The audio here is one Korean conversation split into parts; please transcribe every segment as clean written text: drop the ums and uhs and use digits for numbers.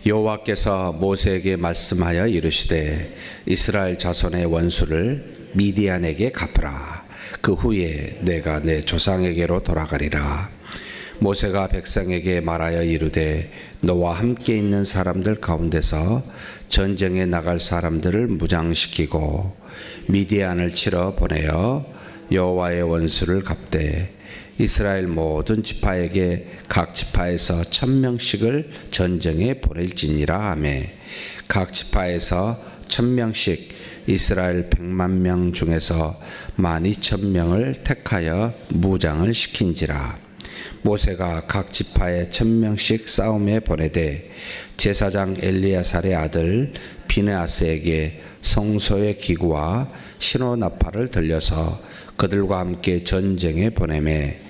여호와께서 모세에게 말씀하여 이르시되 이스라엘 자손의 원수를 미디안에게 갚으라. 그 후에 내가 내 조상에게로 돌아가리라. 모세가 백성에게 말하여 이르되 너와 함께 있는 사람들 가운데서 전쟁에 나갈 사람들을 무장시키고 미디안을 치러 보내어 여호와의 원수를 갚되 이스라엘 모든 지파에게 각 지파에서 1000명씩을 전쟁에 보낼지니라 하며 각 지파에서 1000명씩 이스라엘 100만 명 중에서 12000명을 택하여 무장을 시킨지라. 모세가 각 지파에 1000명씩 싸움에 보내되 제사장 엘리야살의 아들 비느하스에게 성소의 기구와 신호나팔을 들려서 그들과 함께 전쟁에 보내매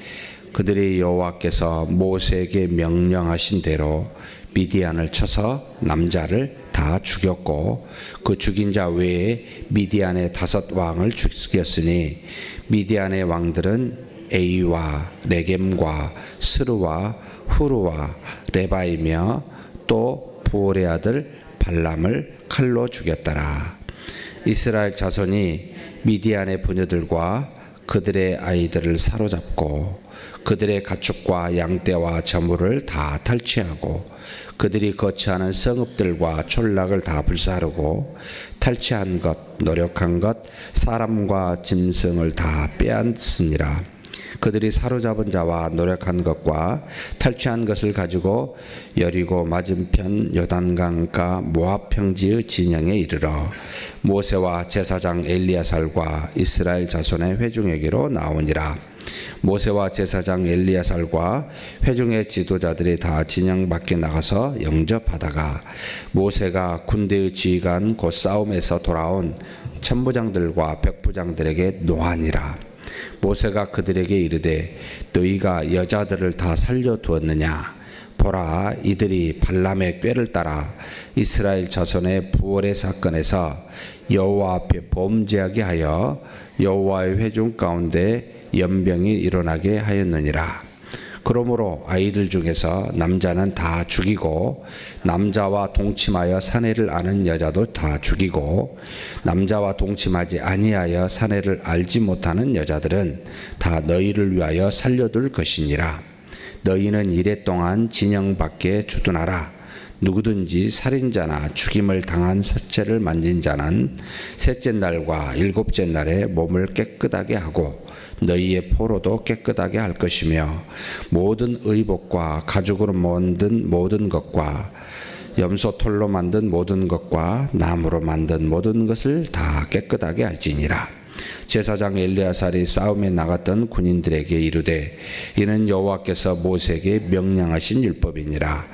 그들이 여호와께서 모세에게 명령하신 대로 미디안을 쳐서 남자를 다 죽였고 그 죽인 자 외에 미디안의 5 왕을 죽였으니 미디안의 왕들은 에이와 레겜과 스루와 후루와 레바이며 또 부올의 아들 발람을 칼로 죽였더라. 이스라엘 자손이 미디안의 부녀들과 그들의 아이들을 사로잡고 그들의 가축과 양떼와 저물을 다 탈취하고 그들이 거처하는 성읍들과 촌락을 다 불사르고 탈취한 것, 노력한 것, 사람과 짐승을 다 빼앗으니라. 그들이 사로잡은 자와 노력한 것과 탈취한 것을 가지고 여리고 맞은편 요단강가 모압 평지의 진영에 이르러 모세와 제사장 엘리야살과 이스라엘 자손의 회중에게로 나오니라. 모세와 제사장 엘리야살과 회중의 지도자들이 다 진영 밖에 나가서 영접하다가 모세가 군대의 지휘관 곧 싸움에서 돌아온 천부장들과 백부장들에게 노하니라. 모세가 그들에게 이르되 너희가 여자들을 다 살려두었느냐? 보라, 이들이 발람의 꾀를 따라 이스라엘 자손의 부올의 사건에서 여호와 앞에 범죄하게 하여 여호와의 회중 가운데 연병이 일어나게 하였느니라. 그러므로 아이들 중에서 남자는 다 죽이고 남자와 동침하여 사내를 아는 여자도 다 죽이고 남자와 동침하지 아니하여 사내를 알지 못하는 여자들은 다 너희를 위하여 살려둘 것이니라. 너희는 이레 동안 진영 밖에 주둔하라. 누구든지 살인자나 죽임을 당한 사체를 만진 자는 셋째 날과 7째 날에 몸을 깨끗하게 하고 너희의 포로도 깨끗하게 할 것이며 모든 의복과 가죽으로 만든 모든 것과 염소털로 만든 모든 것과 나무로 만든 모든 것을 다 깨끗하게 할지니라. 제사장 엘리야살이 싸움에 나갔던 군인들에게 이르되 이는 여호와께서 모세에게 명령하신 율법이니라.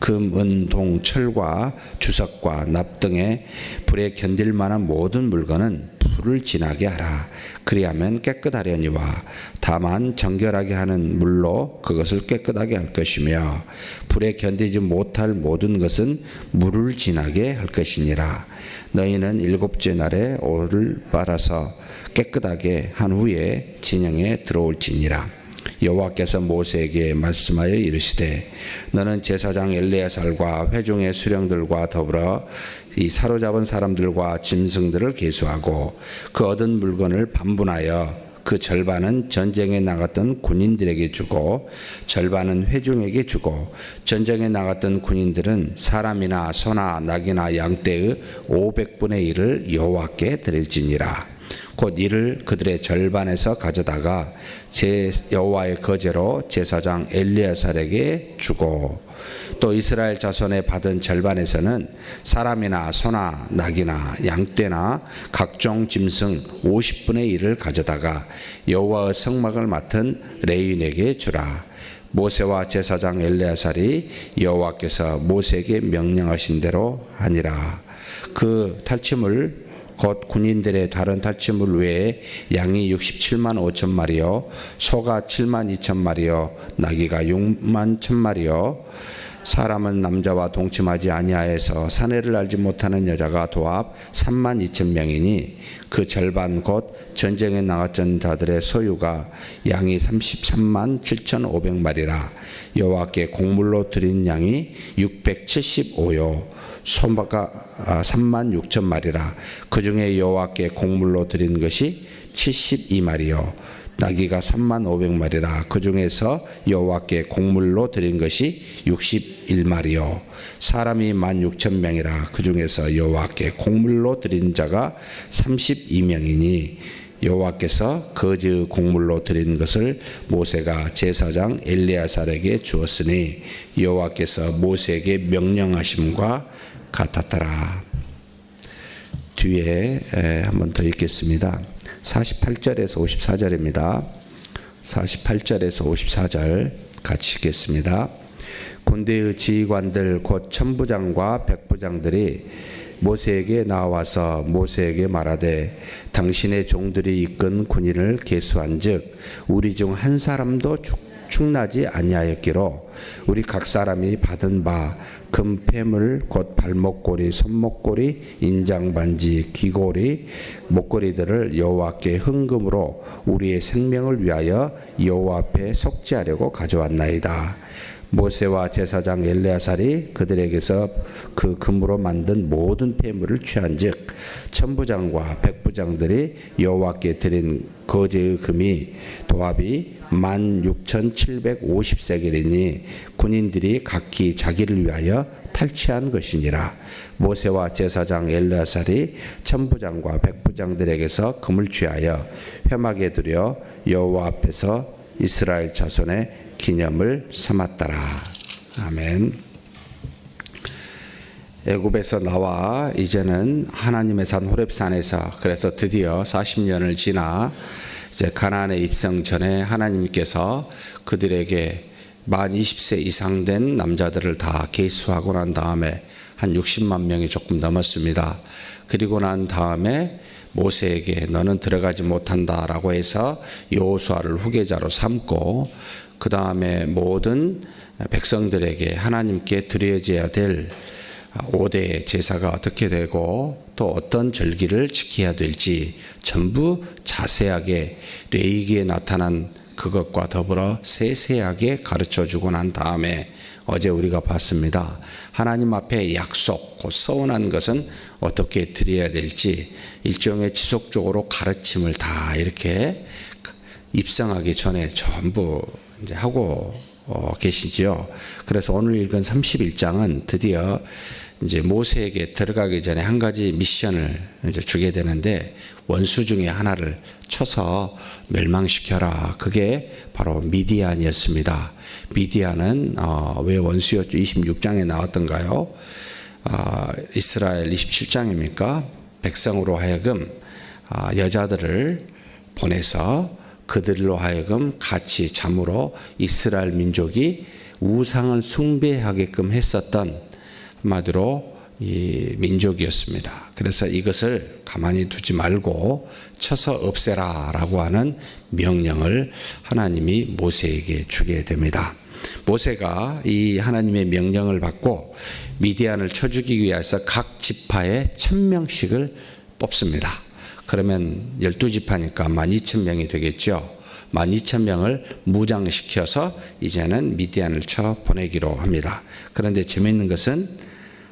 금, 은, 동, 철과 주석과 납 등의 불에 견딜 만한 모든 물건은 불을 지나게 하라. 그리하면 깨끗하려니와 다만 정결하게 하는 물로 그것을 깨끗하게 할 것이며 불에 견디지 못할 모든 것은 물을 지나게 할 것이니라. 너희는 7째 날에 오를 빨아서 깨끗하게 한 후에 진영에 들어올지니라. 여호와께서 모세에게 말씀하여 이르시되 너는 제사장 엘리야살과 회중의 수령들과 더불어 이 사로잡은 사람들과 짐승들을 계수하고 그 얻은 물건을 반분하여 그 절반은 전쟁에 나갔던 군인들에게 주고 절반은 회중에게 주고 전쟁에 나갔던 군인들은 사람이나 소나 낙이나 양떼의 500분의 1을 여호와께 드릴지니라. 곧 이를 그들의 절반에서 가져다가 제 여호와의 거제로 제사장 엘리야살에게 주고 또 이스라엘 자손에 받은 절반에서는 사람이나 소나 낙이나 양떼나 각종 짐승 50분의 1을 가져다가 여호와의 성막을 맡은 레위인에게 주라. 모세와 제사장 엘리야살이 여호와께서 모세에게 명령하신 대로 하니라. 그 탈취물 곧 군인들의 다른 탈취물 외에 양이 67만 5천 마리요 소가 7만 2천 마리요 나귀가 6만 1천 마리요 사람은 남자와 동침하지 아니하여서 사내를 알지 못하는 여자가 도합 32,000명이니 그 절반 곧 전쟁에 나갔던 자들의 소유가 양이 337,500마리라. 여호와께 곡물로 드린 양이 675요 소마가 36,000마리라. 그 중에 여호와께 곡물로 드린 것이 72마리요 나귀가 35,000마리라. 그 중에서 여호와께 곡물로 드린 것이 61마리요 사람이 16,000명이라. 그 중에서 여호와께 곡물로 드린 자가 32명이니 여호와께서 거즈 곡물로 드린 것을 모세가 제사장 엘리야살에게 주었으니 여호와께서 모세에게 명령하심과 같았더라. 뒤에 한 번 더 읽겠습니다. 48절에서 54절입니다. 48절에서 54절 같이 읽겠습니다. 군대의 지휘관들 곧 천부장과 백부장들이 모세에게 나와서 모세에게 말하되 당신의 종들이 이끈 군인을 계수한즉 우리 중 한 사람도 축나지 아니하였기로 우리 각 사람이 받은 바 금패물 곧 발목고리 손목고리 인장반지 귀고리 목고리들을 여호와께 헌금으로 우리의 생명을 위하여 여호와 앞에 속죄하려고 가져왔나이다. 모세와 제사장 엘레아살이 그들에게서 그 금으로 만든 모든 폐물을 취한즉 천부장과 백부장들이 여호와께 드린 거제의 금이 도합이 16,750세겔이니 군인들이 각기 자기를 위하여 탈취한 것이니라. 모세와 제사장 엘레아살이 천부장과 백부장들에게서 금을 취하여 회막에 들여 여호와 앞에서 이스라엘 자손의 기념을 삼았더라. 아멘. 애굽에서 나와 이제는 하나님의 산 호렙산에서 그래서 드디어 40년을 지나 이제 가나안에 입성 전에 하나님께서 그들에게 만 20세 이상 된 남자들을 다 계수하고 난 다음에 한 60만 명이 조금 넘었습니다. 그리고 난 다음에 모세에게 너는 들어가지 못한다라고 해서 여호수아를 후계자로 삼고 그 다음에 모든 백성들에게 하나님께 드려져야 될 5대 제사가 어떻게 되고 또 어떤 절기를 지켜야 될지 전부 자세하게 레위기에 나타난 그것과 더불어 세세하게 가르쳐주고 난 다음에 어제 우리가 봤습니다. 하나님 앞에 약속, 곧 서운한 것은 어떻게 드려야 될지 일종의 지속적으로 가르침을 다 이렇게 입성하기 전에 전부 이제 하고 계시죠. 그래서 오늘 읽은 31장은 드디어 이제 모세에게 들어가기 전에 한 가지 미션을 이제 주게 되는데 원수 중에 하나를 쳐서 멸망시켜라. 그게 바로 미디안이었습니다. 미디안은 왜 원수였죠? 26장에 나왔던가요? 이스라엘 27장입니까? 백성으로 하여금 여자들을 보내서 그들로 하여금 같이 잠으로 이스라엘 민족이 우상을 숭배하게끔 했었던 한마디로 이 민족이었습니다. 그래서 이것을 가만히 두지 말고 쳐서 없애라 라고 하는 명령을 하나님이 모세에게 주게 됩니다. 모세가 이 하나님의 명령을 받고 미디안을 쳐 죽이기 위해서 각 지파에 1,000명씩을 뽑습니다. 그러면 12지파니까 12,000명이 되겠죠. 12,000명을 무장시켜서 이제는 미디안을 쳐 보내기로 합니다. 그런데 재미있는 것은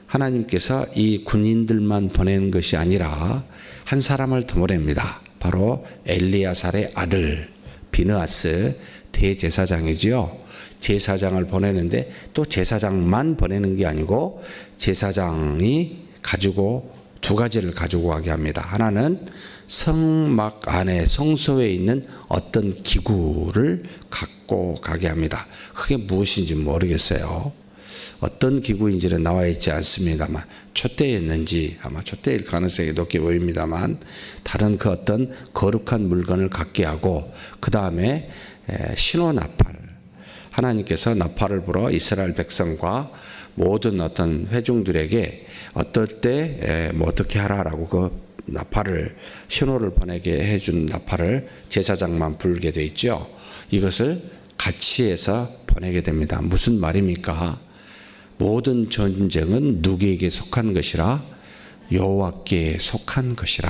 하나님께서 이 군인들만 보내는 것이 아니라 한 사람을 더 보냅니다. 바로 엘리야살의 아들 비느하스 대제사장이지요. 제사장을 보내는데 또 제사장만 보내는 게 아니고 제사장이 가지고 두 가지를 가지고 가게 합니다. 하나는 성막 안에 성소에 있는 어떤 기구를 갖고 가게 합니다. 그게 무엇인지 모르겠어요. 어떤 기구인지는 나와 있지 않습니다만 촛대였는지 아마 촛대일 가능성이 높게 보입니다만 다른 그 어떤 거룩한 물건을 갖게 하고 그 다음에 신호 나팔 하나님께서 나팔을 불어 이스라엘 백성과 모든 어떤 회중들에게 어떨 때 뭐 어떻게 하라라고 그 나팔을 신호를 보내게 해준 나팔을 제사장만 불게 돼 있죠. 이것을 같이 해서 보내게 됩니다. 무슨 말입니까? 모든 전쟁은 누구에게 속한 것이라? 여호와께 속한 것이라.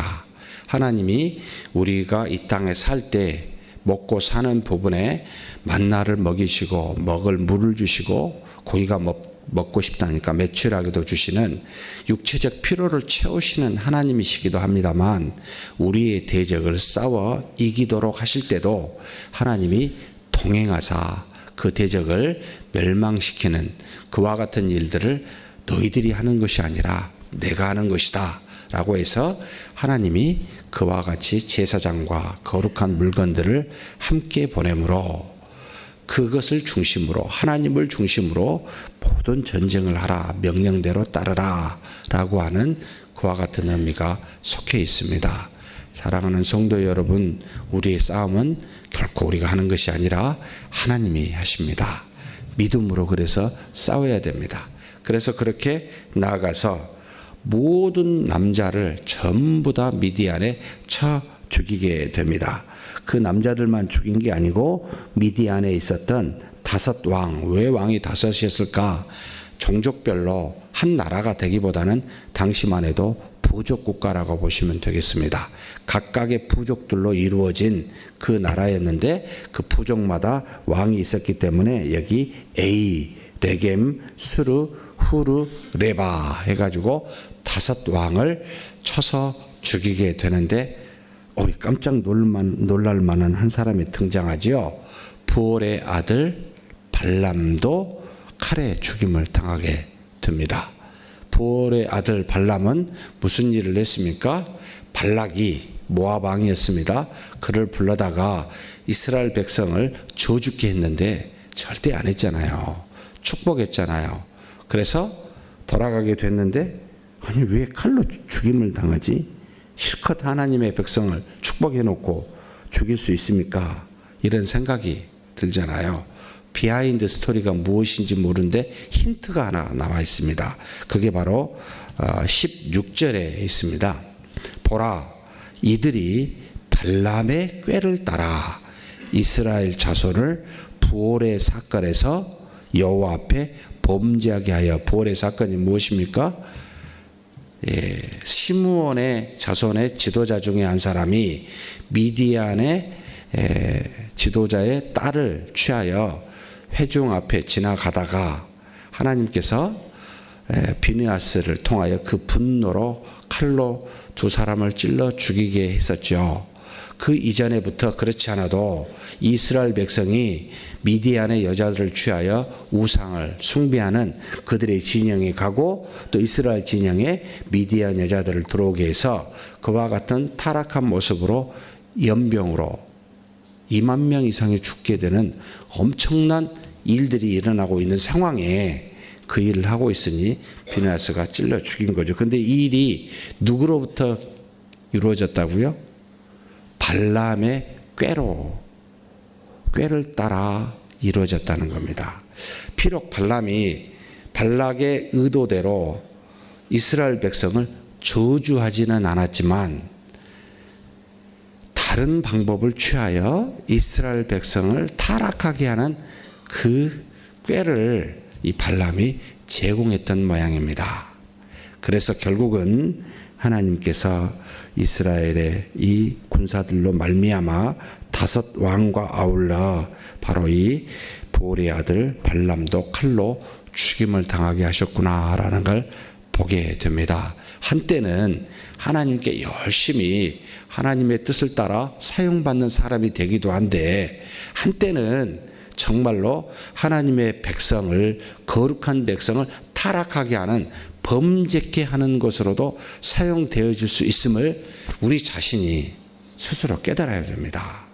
하나님이 우리가 이 땅에 살 때 먹고 사는 부분에 만나를 먹이시고 먹을 물을 주시고 고기가 먹고 싶다니까 매출하게도 주시는 육체적 필요를 채우시는 하나님이시기도 합니다만, 우리의 대적을 싸워 이기도록 하실 때도 하나님이 동행하사 그 대적을 멸망시키는 그와 같은 일들을 너희들이 하는 것이 아니라 내가 하는 것이다 라고 해서 하나님이 그와 같이 제사장과 거룩한 물건들을 함께 보내므로, 그것을 중심으로, 하나님을 중심으로 모든 전쟁을 하라, 명령대로 따르라 라고 하는 그와 같은 의미가 속해 있습니다. 사랑하는 성도 여러분, 우리의 싸움은 결코 우리가 하는 것이 아니라 하나님이 하십니다. 믿음으로 그래서 싸워야 됩니다. 그래서 그렇게 나아가서 모든 남자를 전부 다 미디안에 쳐 죽이게 됩니다. 그 남자들만 죽인 게 아니고 미디안에 있었던 5왕, 왜 왕이 5이었을까? 종족별로 한 나라가 되기보다는 당시만 해도 부족 국가라고 보시면 되겠습니다. 각각의 부족들로 이루어진 그 나라였는데 그 부족마다 왕이 있었기 때문에 여기 에이, 레겜, 수르, 후르, 레바 해가지고 5왕을 쳐서 죽이게 되는데, 깜짝 놀랄 만한 한 사람이 등장하지요. 부올의 아들 발람도 칼에 죽임을 당하게 됩니다. 부올의 아들 발람은 무슨 일을 했습니까? 발락이 모압 왕이었습니다. 그를 불러다가 이스라엘 백성을 저주게 했는데 절대 안 했잖아요. 축복했잖아요. 그래서 돌아가게 됐는데, 아니 왜 칼로 죽임을 당하지? 실컷 하나님의 백성을 축복해 놓고 죽일 수 있습니까? 이런 생각이 들잖아요. 비하인드 스토리가 무엇인지 모르는데 힌트가 하나 나와 있습니다. 그게 바로 16절에 있습니다. 보라, 이들이 발람의 꾀를 따라 이스라엘 자손을 부올의 사건에서 여호와 앞에 범죄하게 하여. 부올의 사건이 무엇입니까? 시므온의 자손의 지도자 중에 한 사람이 미디안의 지도자의 딸을 취하여 회중 앞에 지나가다가 하나님께서 비느하스를 통하여 그 분노로 칼로 2 사람을 찔러 죽이게 했었죠. 그 이전에부터 그렇지 않아도 이스라엘 백성이 미디안의 여자들을 취하여 우상을 숭배하는 그들의 진영에 가고, 또 이스라엘 진영에 미디안 여자들을 들어오게 해서 그와 같은 타락한 모습으로 연병으로 2만 명 이상이 죽게 되는 엄청난 일들이 일어나고 있는 상황에 그 일을 하고 있으니 비느하스가 찔러 죽인 거죠. 그런데 이 일이 누구로부터 이루어졌다고요? 발람의 꾀를 따라 이루어졌다는 겁니다. 비록 발람이 발락의 의도대로 이스라엘 백성을 저주하지는 않았지만 다른 방법을 취하여 이스라엘 백성을 타락하게 하는 그 꾀를 이 발람이 제공했던 모양입니다. 그래서 결국은 하나님께서 이스라엘의 이 군사들로 말미암아 5왕과 아울러 바로 이 부올의 아들 발람도 칼로 죽임을 당하게 하셨구나라는 걸 보게 됩니다. 한때는 하나님께 열심히 하나님의 뜻을 따라 사용받는 사람이 되기도 한데, 한때는 정말로 하나님의 백성을, 거룩한 백성을 타락하게 하는, 범죄케 하는 것으로도 사용되어질 수 있음을 우리 자신이 스스로 깨달아야 됩니다.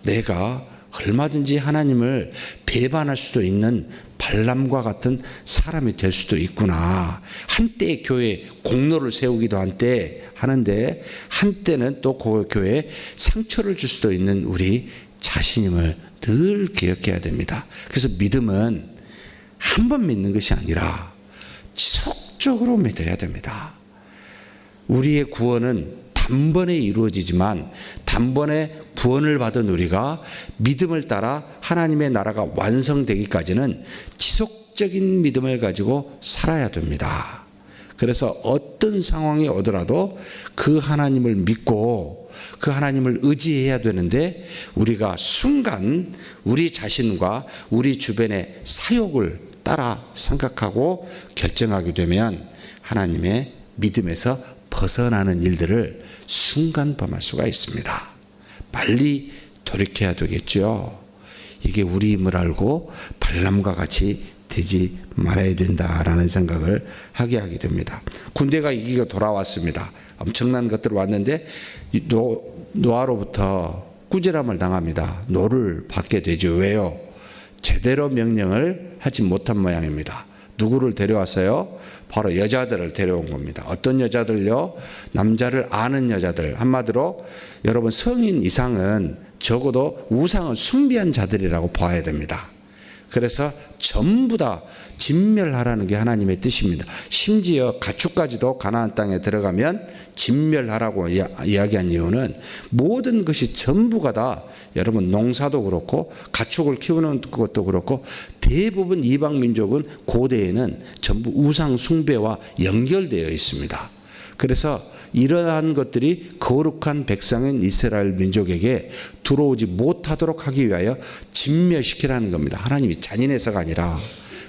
내가 얼마든지 하나님을 배반할 수도 있는 발람과 같은 사람이 될 수도 있구나. 한때 교회에 공로를 세우기도 하는데 한때는 또 그 교회에 상처를 줄 수도 있는 우리 자신임을 늘 기억해야 됩니다. 그래서 믿음은 한 번 믿는 것이 아니라 지속적으로 믿어야 됩니다. 우리의 구원은 단번에 이루어지지만 단번에 구원을 받은 우리가 믿음을 따라 하나님의 나라가 완성되기까지는 지속 지속적인 믿음을 가지고 살아야 됩니다. 그래서 어떤 상황이 오더라도 그 하나님을 믿고 그 하나님을 의지해야 되는데, 우리가 순간 우리 자신과 우리 주변의 사욕을 따라 생각하고 결정하게 되면 하나님의 믿음에서 벗어나는 일들을 순간 범할 수가 있습니다. 빨리 돌이켜야 되겠죠. 이게 우리 힘을 알고 발람과 같이 되지 말아야 된다라는 생각을 하게 됩니다. 군대가 이기고 돌아왔습니다. 엄청난 것들 왔는데 노아로부터 꾸지람을 당합니다. 노를 받게 되죠. 왜요? 제대로 명령을 하지 못한 모양입니다. 누구를 데려왔어요? 바로 여자들을 데려온 겁니다. 어떤 여자들요? 남자를 아는 여자들. 한마디로 여러분, 성인 이상은 적어도 우상을 숭배한 자들이라고 봐야 됩니다. 그래서 전부 다 진멸하라는 게 하나님의 뜻입니다. 심지어 가축까지도 가나안 땅에 들어가면 진멸하라고 이야기한 이유는 모든 것이 전부가 다, 여러분, 농사도 그렇고 가축을 키우는 것도 그렇고 대부분 이방 민족은 고대에는 전부 우상 숭배와 연결되어 있습니다. 그래서 이러한 것들이 거룩한 백성인 이스라엘 민족에게 들어오지 못하도록 하기 위하여 진멸시키라는 겁니다. 하나님이 잔인해서가 아니라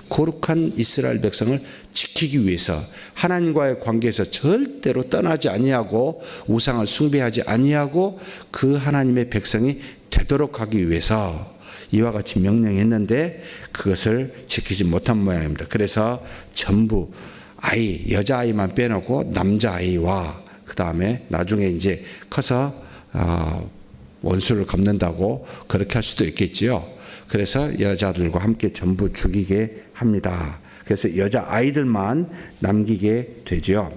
거룩한 이스라엘 백성을 지키기 위해서, 하나님과의 관계에서 절대로 떠나지 아니하고 우상을 숭배하지 아니하고 그 하나님의 백성이 되도록 하기 위해서 이와 같이 명령했는데 그것을 지키지 못한 모양입니다. 그래서 전부 여자아이만 빼놓고 남자아이와 그 다음에 나중에 이제 커서 원수를 갚는다고 그렇게 할 수도 있겠지요. 그래서 여자들과 함께 전부 죽이게 합니다. 그래서 여자아이들만 남기게 되죠.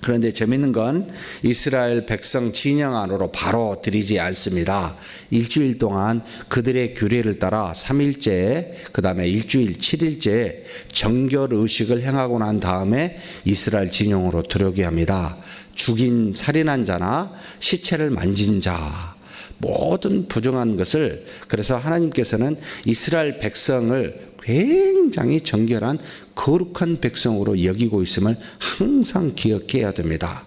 그런데 재미있는 건 이스라엘 백성 진영 안으로 바로 들이지 않습니다. 일주일 동안 그들의 규례를 따라 3일째, 그 다음에 일주일 7일째 정결 의식을 행하고 난 다음에 이스라엘 진영으로 들어오게 합니다. 죽인 살인한 자나 시체를 만진 자, 모든 부정한 것을, 그래서 하나님께서는 이스라엘 백성을 굉장히 정결한 거룩한 백성으로 여기고 있음을 항상 기억해야 됩니다.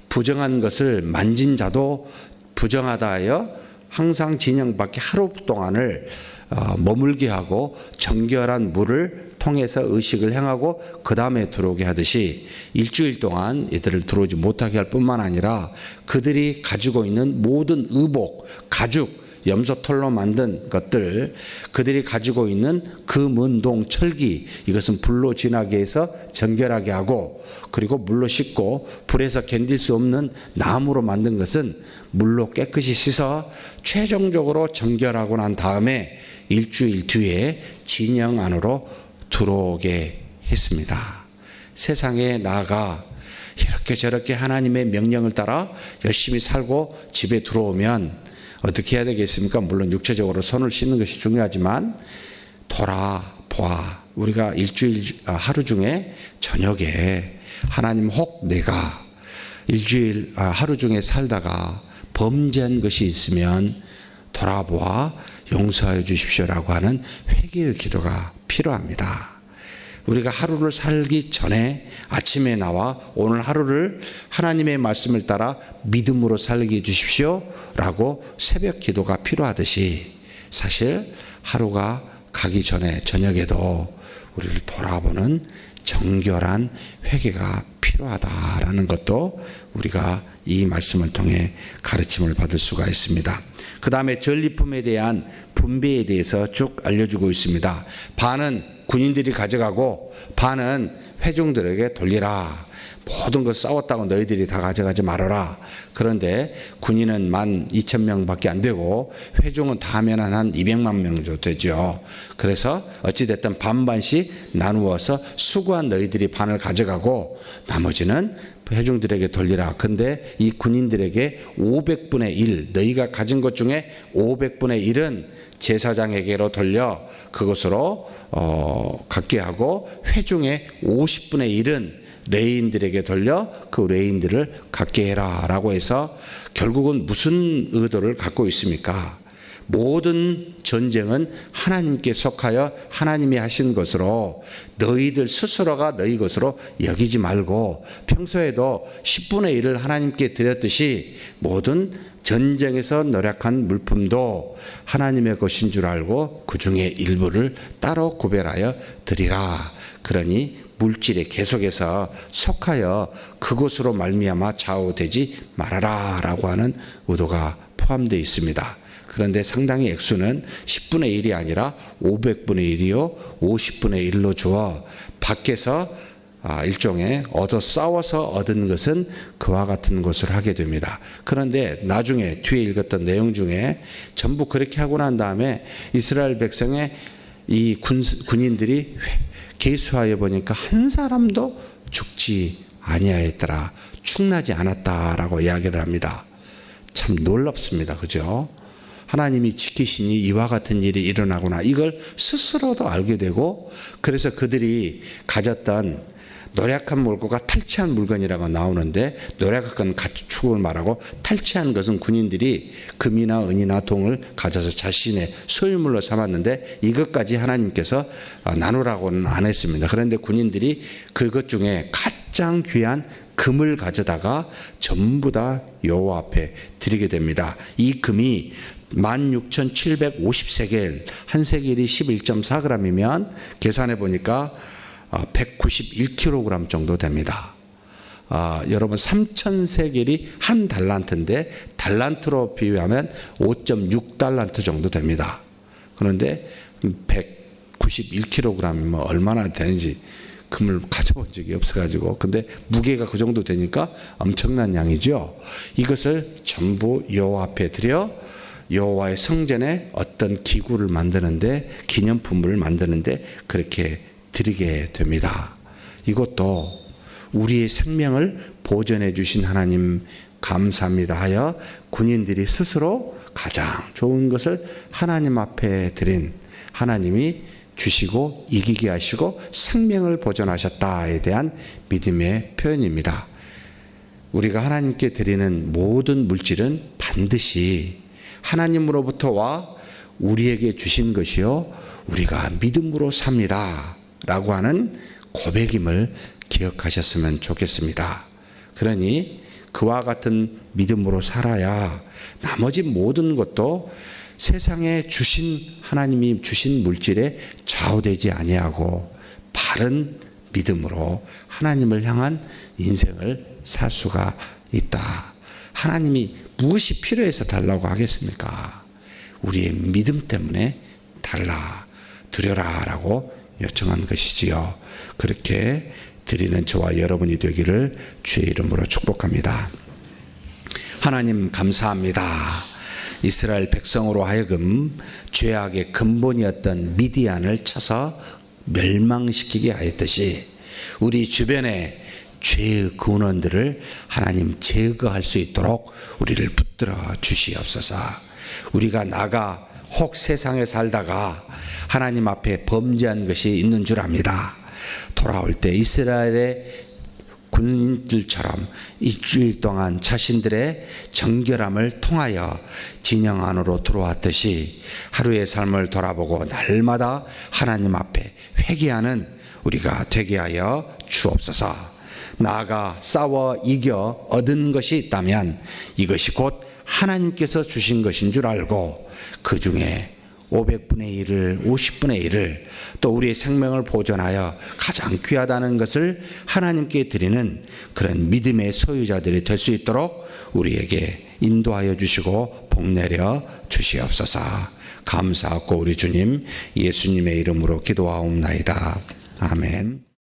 부정한 것을 만진 자도 부정하다 하여 항상 진영 밖에 하루 동안을 머물게 하고 정결한 물을 통해서 의식을 행하고 그 다음에 들어오게 하듯이 일주일 동안 이들을 들어오지 못하게 할 뿐만 아니라 그들이 가지고 있는 모든 의복, 가죽, 염소털로 만든 것들, 그들이 가지고 있는 금은동 철기, 이것은 불로 지나게 해서 정결하게 하고, 그리고 물로 씻고 불에서 견딜 수 없는 나무로 만든 것은 물로 깨끗이 씻어 최종적으로 정결하고 난 다음에 일주일 뒤에 진영 안으로 들어오게 했습니다. 세상에 나아가 이렇게 저렇게 하나님의 명령을 따라 열심히 살고 집에 들어오면 어떻게 해야 되겠습니까? 물론 육체적으로 손을 씻는 것이 중요하지만 돌아보아. 우리가 일주일 하루 중에 저녁에 하나님, 혹 내가 일주일 하루 중에 살다가 범죄한 것이 있으면 돌아보아 용서해 주십시오라고 하는 회개의 기도가 필요합니다. 우리가 하루를 살기 전에 아침에 나와 오늘 하루를 하나님의 말씀을 따라 믿음으로 살게 해주십시오 라고 새벽 기도가 필요하듯이, 사실 하루가 가기 전에 저녁에도 우리를 돌아보는 정결한 회개가 필요하다라는 것도 우리가 이 말씀을 통해 가르침을 받을 수가 있습니다. 그 다음에 전리품에 대한 분배에 대해서 쭉 알려주고 있습니다. 반은 군인들이 가져가고 반은 회중들에게 돌리라. 모든 것 싸웠다고 너희들이 다 가져가지 말아라. 그런데 군인은 12,000명밖에 안 되고 회중은 다 하면 한 200만 명 정도 되죠. 그래서 어찌됐든 반반씩 나누어서 수고한 너희들이 반을 가져가고 나머지는 회중들에게 돌리라. 근데 이 군인들에게 500분의 1, 너희가 가진 것 중에 500분의 1은 제사장에게로 돌려 그것으로 갖게 하고, 회중의 50분의 1은 레인들에게 돌려 그 레인들을 갖게 해라 라고 해서, 결국은 무슨 의도를 갖고 있습니까? 모든 전쟁은 하나님께 속하여 하나님이 하신 것으로 너희들 스스로가 너희 것으로 여기지 말고 평소에도 10분의 1을 하나님께 드렸듯이 모든 전쟁에서 노력한 물품도 하나님의 것인 줄 알고 그 중에 일부를 따로 구별하여 드리라. 그러니 물질에 계속해서 속하여 그것으로 말미암아 좌우되지 말아라 라고 하는 의도가 포함되어 있습니다. 그런데 상당히 액수는 10분의 1이 아니라 500분의 1이요 50분의 1로 주어 밖에서 일종의 싸워서 얻은 것은 그와 같은 것을 하게 됩니다. 그런데 나중에 뒤에 읽었던 내용 중에 전부 그렇게 하고 난 다음에 이스라엘 백성의 이 군인들이 계수하여 보니까 한 사람도 죽지 아니하였더라, 축나지 않았다라고 이야기를 합니다. 참 놀랍습니다. 그죠? 하나님이 지키시니 이와 같은 일이 일어나구나, 이걸 스스로도 알게 되고, 그래서 그들이 가졌던 노력한 물건과 탈취한 물건이라고 나오는데, 노력한 가축을 말하고 탈취한 것은 군인들이 금이나 은이나 동을 가져서 자신의 소유물로 삼았는데 이것까지 하나님께서 나누라고는 안 했습니다. 그런데 군인들이 그것 중에 가장 귀한 금을 가져다가 전부 다 여호와 앞에 드리게 됩니다. 이 금이 16,750세겔, 한 세겔이 11.4g이면 계산해 보니까 191kg 정도 됩니다. 여러분 3,000세겔이 한 달란트인데 달란트로 비유하면 5.6달란트 정도 됩니다. 그런데 191kg이면 얼마나 되는지 금을 가져본 적이 없어가지고, 근데 무게가 그 정도 되니까 엄청난 양이죠. 이것을 전부 여호와 앞에 드려 여호와의 성전에 어떤 기구를 만드는데, 기념품을 만드는데 그렇게 드리게 됩니다. 이것도 우리의 생명을 보존해 주신 하나님 감사합니다 하여 군인들이 스스로 가장 좋은 것을 하나님 앞에 드린, 하나님이 주시고 이기게 하시고 생명을 보존하셨다에 대한 믿음의 표현입니다. 우리가 하나님께 드리는 모든 물질은 반드시 하나님으로부터 와 우리에게 주신 것이요 우리가 믿음으로 삽니다 라고 하는 고백임을 기억하셨으면 좋겠습니다. 그러니 그와 같은 믿음으로 살아야 나머지 모든 것도 세상에 주신, 하나님이 주신 물질에 좌우되지 아니하고 바른 믿음으로 하나님을 향한 인생을 살 수가 있다. 하나님이 무엇이 필요해서 달라고 하겠습니까? 우리의 믿음 때문에 달라, 드려라 라고 요청한 것이지요. 그렇게 드리는 저와 여러분이 되기를 주의 이름으로 축복합니다. 하나님 감사합니다. 이스라엘 백성으로 하여금 죄악의 근본이었던 미디안을 쳐서 멸망시키게 하였듯이 우리 주변에 죄의 근원들을 하나님 제거할 수 있도록 우리를 붙들어 주시옵소서. 우리가 나가 혹 세상에 살다가 하나님 앞에 범죄한 것이 있는 줄 압니다. 돌아올 때 이스라엘의 군인들처럼 일주일 동안 자신들의 정결함을 통하여 진영 안으로 들어왔듯이 하루의 삶을 돌아보고 날마다 하나님 앞에 회개하는 우리가 되게 하여 주옵소서. 나아가 싸워 이겨 얻은 것이 있다면 이것이 곧 하나님께서 주신 것인 줄 알고 그 중에 500분의 1을 50분의 1을 또 우리의 생명을 보존하여 가장 귀하다는 것을 하나님께 드리는 그런 믿음의 소유자들이 될 수 있도록 우리에게 인도하여 주시고 복내려 주시옵소서. 감사하고 우리 주님 예수님의 이름으로 기도하옵나이다. 아멘.